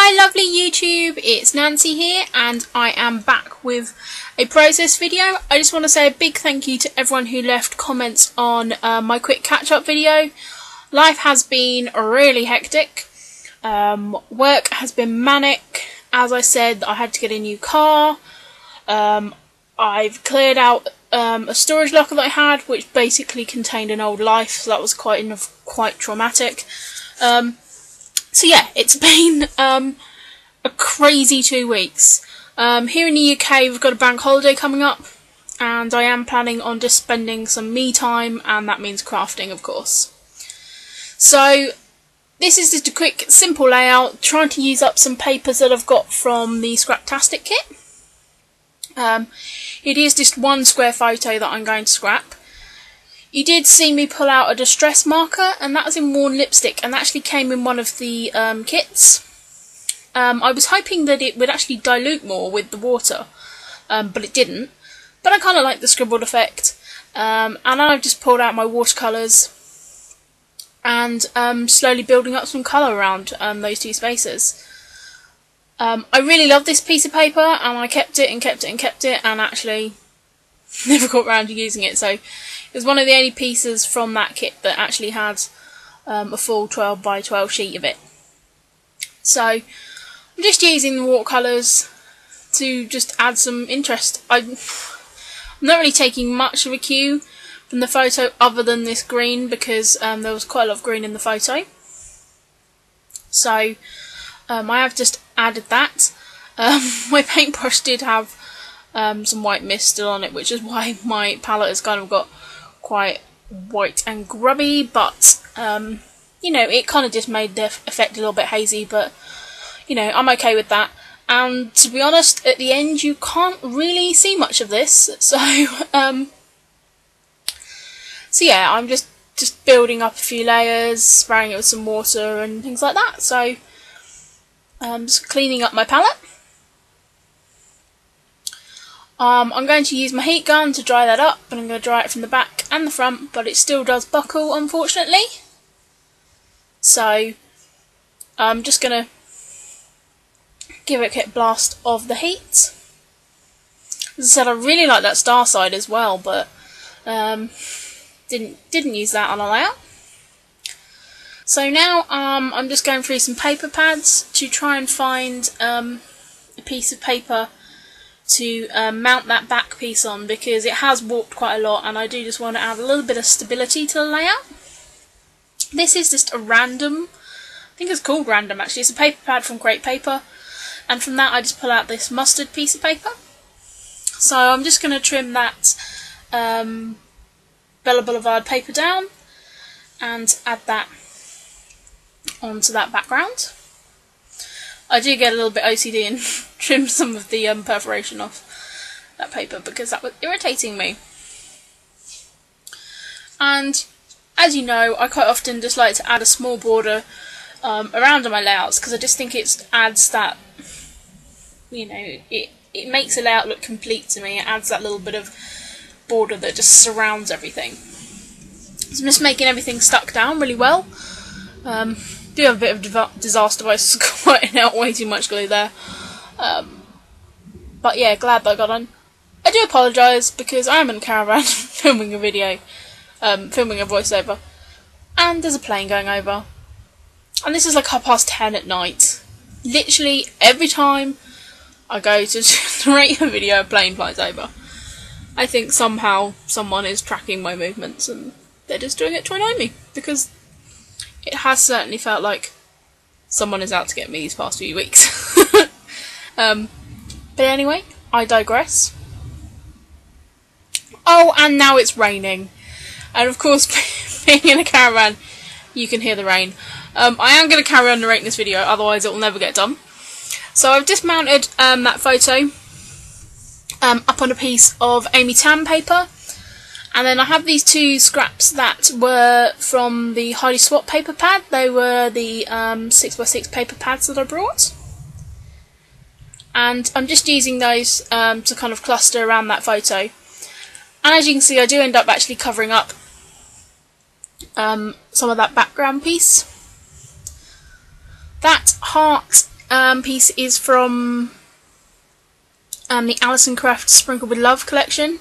Hi lovely YouTube, it's Nancy here and I am back with a process video. I just want to say a big thank you to everyone who left comments on my quick catch-up video. Life has been really hectic, work has been manic. As I said, I had to get a new car. I've cleared out a storage locker that I had, which basically contained an old Life, so that was quite traumatic. So yeah, it's been a crazy 2 weeks. Here in the UK we've got a bank holiday coming up, and I am planning on just spending some me time, and that means crafting, of course. So this is just a quick simple layout, trying to use up some papers that I've got from the Scraptastic kit. It is just one square photo that I'm going to scrap. You did see me pull out a distress marker, and that was in worn lipstick, and that actually came in one of the kits. I was hoping that it would actually dilute more with the water, but it didn't. But I kind of like the scribbled effect, and I've just pulled out my watercolours and slowly building up some colour around those two spaces. I really love this piece of paper, and I kept it and kept it and kept it, and actually never got around to using it. So it was one of the only pieces from that kit that actually had a full 12 by 12 sheet of it. So I'm just using the watercolours to just add some interest. I'm not really taking much of a cue from the photo other than this green, because there was quite a lot of green in the photo. So I have just added that. My paintbrush did have some white mist still on it, which is why my palette has kind of got quite white and grubby, but you know, it kind of just made the effect a little bit hazy, but you know, I'm okay with that. And to be honest, at the end you can't really see much of this, so so yeah, I'm just building up a few layers, spraying it with some water and things like that. So just cleaning up my palette. I'm going to use my heat gun to dry that up, and I'm going to dry it from the back and the front, but it still does buckle, unfortunately. So I'm just going to give it a quick blast of the heat. As I said, I really like that star side as well, but didn't use that on a layout. So now I'm just going through some paper pads to try and find a piece of paper to mount that back piece on, because it has warped quite a lot and I do just want to add a little bit of stability to the layout. This is just a random, I think it's called random actually, it's a paper pad from Great Paper, and from that I just pull out this mustard piece of paper. So I'm just going to trim that Bella Boulevard paper down and add that onto that background. I do get a little bit OCD and trim some of the perforation off that paper because that was irritating me. And as you know, I quite often just like to add a small border around my layouts, because I just think it adds that, you know, it makes a layout look complete to me. It adds that little bit of border that just surrounds everything. So I'm just making everything stuck down really well. Do have a bit of disaster by squirting out way too much glue there. But yeah, glad that I got on. I do apologise, because I am in a caravan filming a video, filming a voiceover, and there's a plane going over. And this is like 10:30 at night. Literally every time I go to narrate a video, a plane flies over. I think somehow someone is tracking my movements and they're just doing it to annoy me, because it has certainly felt like someone is out to get me these past few weeks. But anyway, I digress. Oh, and now it's raining. And of course, being in a caravan, you can hear the rain. I am going to carry on narrating this video, otherwise it will never get done. So I've just mounted that photo up on a piece of Amy Tan paper. And then I have these two scraps that were from the Heidi Swap paper pad. They were the 6x6 paper pads that I brought. And I'm just using those to kind of cluster around that photo. And as you can see, I do end up actually covering up some of that background piece. That heart piece is from the Alison Craft Sprinkled with Love collection,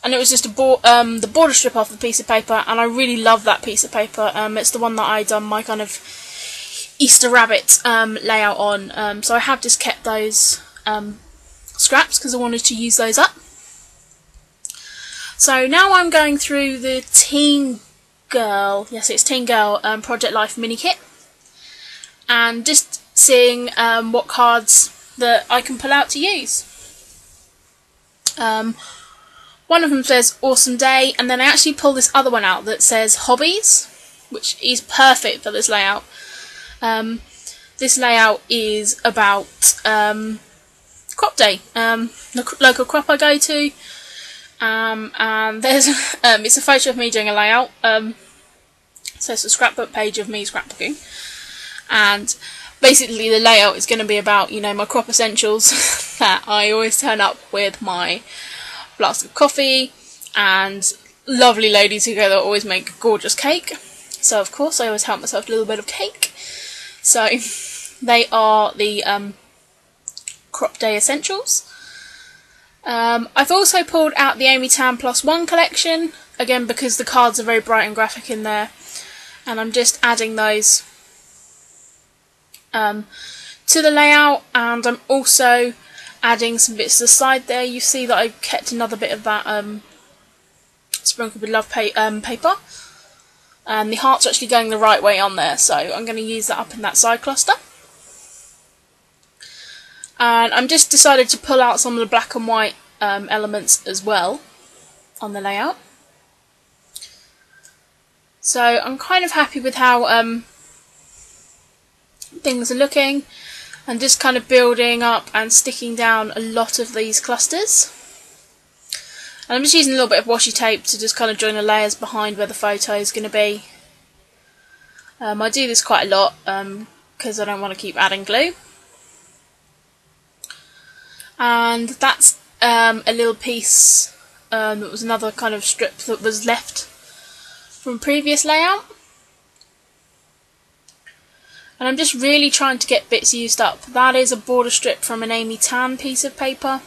and it was just the border strip off the piece of paper, and I really love that piece of paper. It's the one that I done my kind of Easter rabbit layout on, so I have just kept those scraps because I wanted to use those up. So now I'm going through the Teen Girl, yes it's Teen Girl Project Life mini kit, and just seeing what cards that I can pull out to use. One of them says Awesome Day, and then I actually pulled this other one out that says Hobbies, which is perfect for this layout. This layout is about crop day, the local crop I go to, and there's it's a photo of me doing a layout, so it's a scrapbook page of me scrapbooking, and basically the layout is going to be about, you know, my crop essentials that I always turn up with my flask of coffee, and lovely ladies who go there always make a gorgeous cake, so of course I always help myself to a little bit of cake. So they are the crop day essentials. I've also pulled out the Amy Tan +1 collection, again because the cards are very bright and graphic in there, and I'm just adding those to the layout, and I'm also adding some bits to the side there. You see that I kept another bit of that Sprinkled with Love paper, and the heart's actually going the right way on there, so I'm going to use that up in that side cluster. And I'm just decided to pull out some of the black and white elements as well on the layout. So I'm kind of happy with how things are looking, and just kind of building up and sticking down a lot of these clusters. And I'm just using a little bit of washi tape to just kind of join the layers behind where the photo is going to be. I do this quite a lot because I don't want to keep adding glue. And that's a little piece that was another kind of strip that was left from previous layout. And I'm just really trying to get bits used up. That is a border strip from an Amy Tan piece of paper,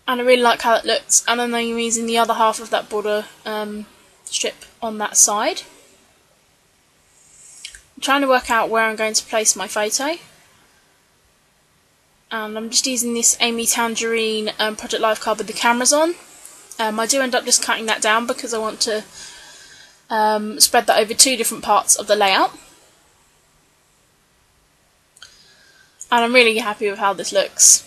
and I really like how it looks. And then I'm using the other half of that border strip on that side. I'm trying to work out where I'm going to place my photo, and I'm just using this Amy Tangerine Project Life card with the cameras on. I do end up just cutting that down because I want to spread that over two different parts of the layout, and I'm really happy with how this looks.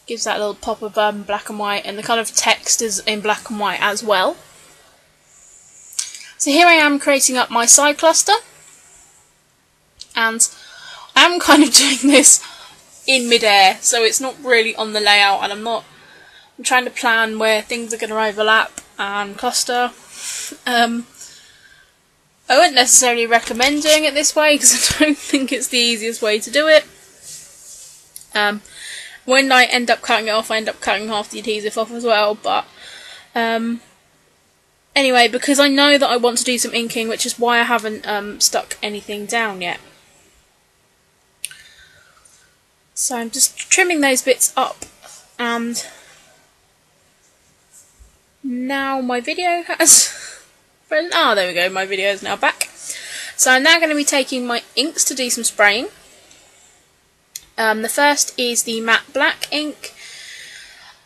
Gives that little pop of black and white, and the kind of text is in black and white as well. So here I am creating up my side cluster, and I'm kind of doing this in midair, so it's not really on the layout, and I'm trying to plan where things are going to overlap and cluster. I wouldn't necessarily recommend doing it this way because I don't think it's the easiest way to do it. When I end up cutting it off, I end up cutting half the adhesive off as well, but anyway, because I know that I want to do some inking, which is why I haven't stuck anything down yet. So I'm just trimming those bits up, and now my video has... there we go, my video is now back. So I'm now going to be taking my inks to do some spraying. The first is the matte black ink.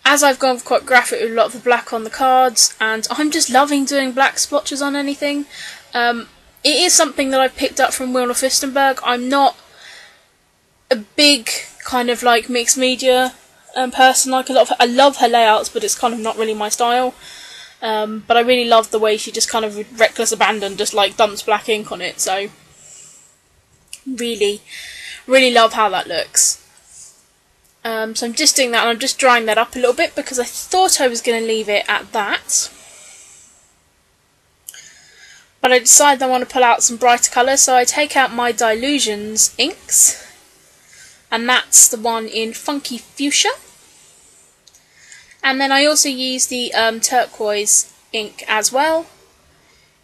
As I've gone quite graphic with a lot of the black on the cards, and I'm just loving doing black splotches on anything. It is something that I've picked up from Wilna Fistenberg. I'm not a big kind of like mixed media person. Like I love her layouts, but it's kind of not really my style. But I really love the way she just kind of with reckless abandon just like dumps black ink on it. So really love how that looks. So I'm just doing that, and I'm just drying that up a little bit because I thought I was going to leave it at that. But I decided I want to pull out some brighter colours, so I take out my Dilutions inks, and that's the one in Funky Fuchsia. And then I also use the turquoise ink as well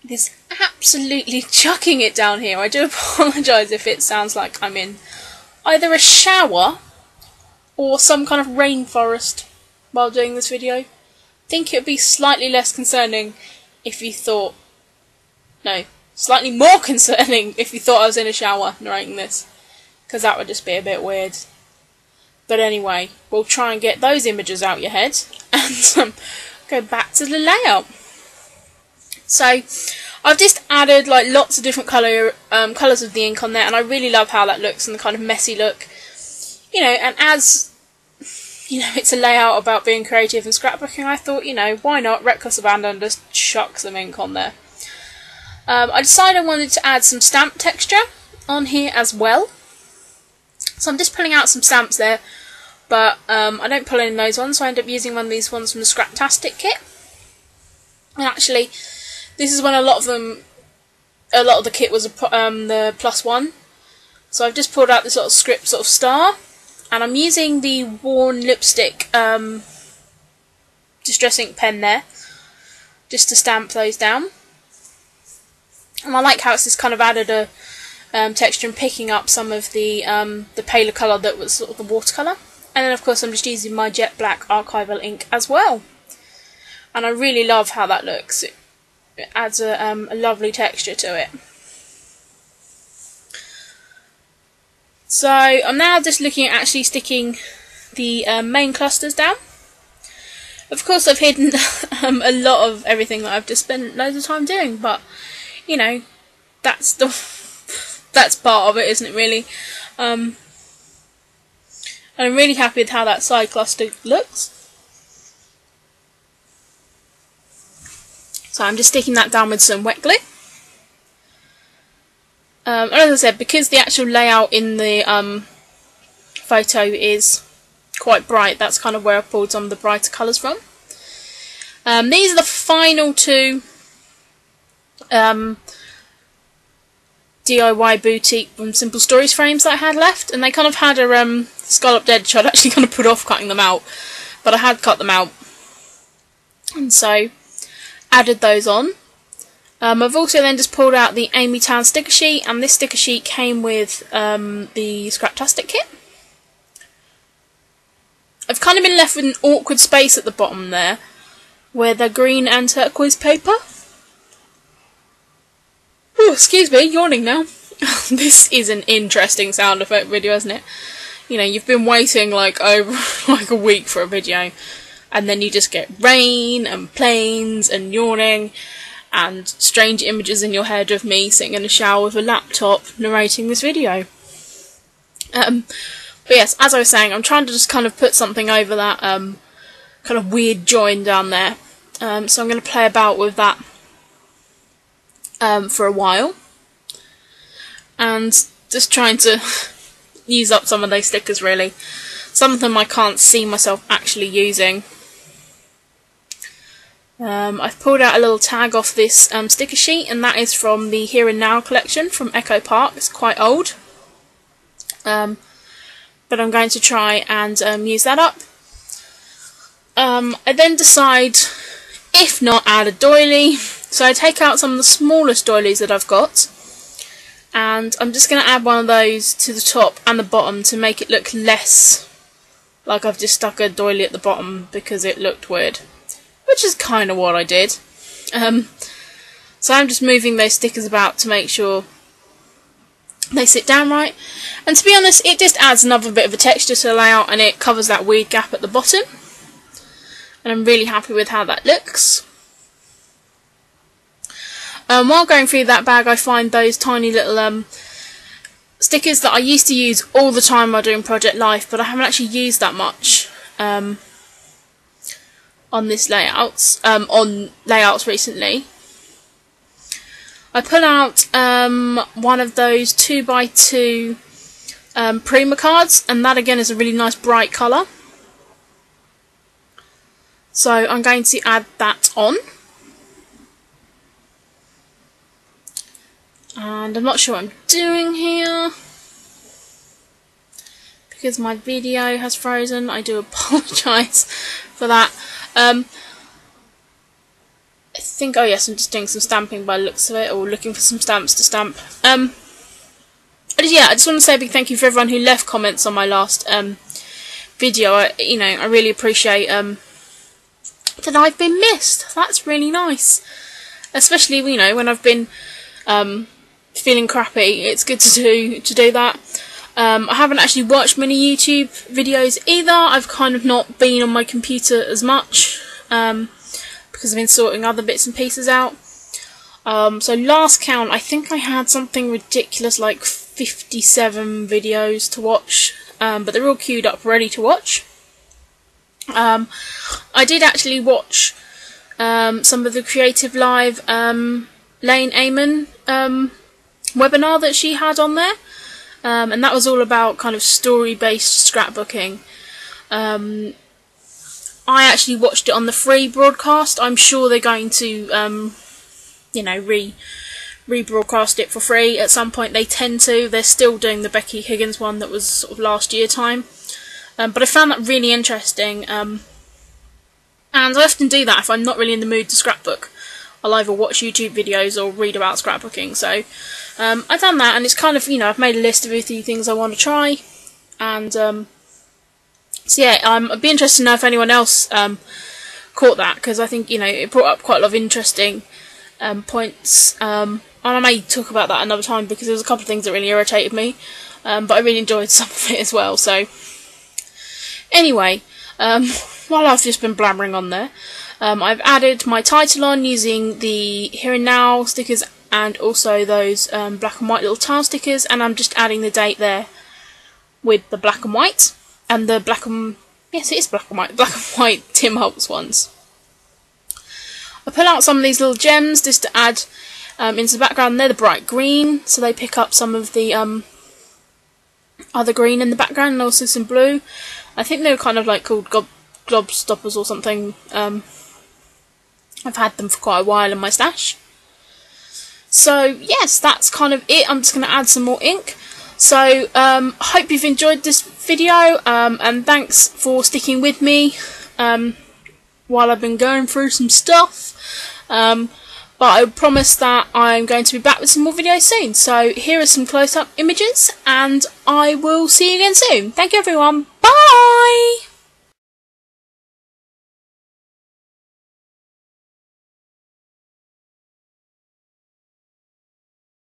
It is absolutely chucking it down here. I do apologise if it sounds like I'm in either a shower or some kind of rainforest while doing this video. I think it would be slightly less concerning if you thought... No, slightly more concerning if you thought I was in a shower narrating this, because that would just be a bit weird. But anyway, we'll try and get those images out your head and go back to the layout. So I've just added like lots of different colours of the ink on there, and I really love how that looks and the kind of messy look. You know, and as you know, it's a layout about being creative and scrapbooking, I thought, you know, why not reckless abandon and just chuck some ink on there. I decided I wanted to add some stamp texture on here as well. So I'm just pulling out some stamps there, but I don't pull in those ones, so I end up using one of these ones from the Scraptastic kit. And actually, this is when a lot of the kit was the +1. So I've just pulled out this little script sort of star, and I'm using the worn lipstick distress ink pen there, just to stamp those down. And I like how it's just kind of added a texture and picking up some of the paler colour that was sort of the watercolour. And then of course I'm just using my jet black archival ink as well. And I really love how that looks. It adds a lovely texture to it. So I'm now just looking at actually sticking the main clusters down. Of course I've hidden a lot of everything that I've just spent loads of time doing, but you know, that's part of it, isn't it, really? And I'm really happy with how that side cluster looks. So I'm just sticking that down with some wet glue. And as I said, because the actual layout in the photo is quite bright, that's kind of where I pulled some of the brighter colours from. These are the final two DIY boutique from Simple Stories frames that I had left, and they kind of had a scalloped edge. I'd actually kind of put off cutting them out, but I had cut them out, and so added those on. I've also then just pulled out the Amy Town sticker sheet, and this sticker sheet came with the Scraptastic kit. I've kind of been left with an awkward space at the bottom there, where they're green and turquoise paper. Oh, excuse me, yawning now. This is an interesting sound effect video, isn't it? You know, you've been waiting like over like a week for a video, and then you just get rain and planes and yawning and strange images in your head of me sitting in a shower with a laptop narrating this video. But yes, as I was saying, I'm trying to just kind of put something over that kind of weird join down there. So I'm going to play about with that for a while, and just trying to use up some of those stickers really. Some of them I can't see myself actually using. I've pulled out a little tag off this sticker sheet, and that is from the Here and Now collection from Echo Park. It's quite old, but I'm going to try and use that up. I then decide, if not, add a doily. So I take out some of the smallest doilies that I've got, and I'm just going to add one of those to the top and the bottom to make it look less like I've just stuck a doily at the bottom because it looked weird, which is kind of what I did. So I'm just moving those stickers about to make sure they sit down right, and to be honest, it just adds another bit of a texture to the layout, and it covers that weird gap at the bottom, and I'm really happy with how that looks. While going through that bag, I find those tiny little stickers that I used to use all the time while doing Project Life, but I haven't actually used that much on layouts recently. I pull out one of those 2x2 Prima cards, and that again is a really nice bright colour. So I'm going to add that on. And I'm not sure what I'm doing here because my video has frozen. I do apologise for that. I think, oh yes, I'm just doing some stamping by the looks of it, or looking for some stamps to stamp. Yeah, I just want to say a big thank you for everyone who left comments on my last video. I really appreciate that I've been missed. That's really nice, especially when I've been feeling crappy. It's good to do that. I haven't actually watched many YouTube videos either. I've kind of not been on my computer as much because I've been sorting other bits and pieces out. So last count, I think I had something ridiculous like 57 videos to watch, but they're all queued up ready to watch. I did actually watch some of the Creative Live Lane Eamon webinar that she had on there, and that was all about kind of story-based scrapbooking. I actually watched it on the free broadcast. I'm sure they're going to rebroadcast it for free at some point. They tend to. They're still doing the Becky Higgins one that was sort of last year time. But I found that really interesting. And I often do that if I'm not really in the mood to scrapbook. I'll either watch YouTube videos or read about scrapbooking. So I've done that, and it's kind of, I've made a list of a few things I want to try. And so yeah, I'd be interested to know if anyone else caught that, because I think, it brought up quite a lot of interesting points. And I may talk about that another time, because there was a couple of things that really irritated me. But I really enjoyed some of it as well. So anyway, while I've just been blabbering on there, I've added my title on using the Here and Now stickers and also those black and white little tile stickers, and I'm just adding the date there with the black and white, and the yes, it is black and white Tim Holtz ones. I pull out some of these little gems just to add into the background. They're the bright green, so they pick up some of the other green in the background, and also some blue. I think they were kind of like called glob stoppers or something. I've had them for quite a while in my stash. So yes, that's kind of it. I'm just going to add some more ink. So I hope you've enjoyed this video, and thanks for sticking with me while I've been going through some stuff. But I promise that I'm going to be back with some more videos soon. So here are some close-up images, and I will see you again soon. Thank you everyone. Bye!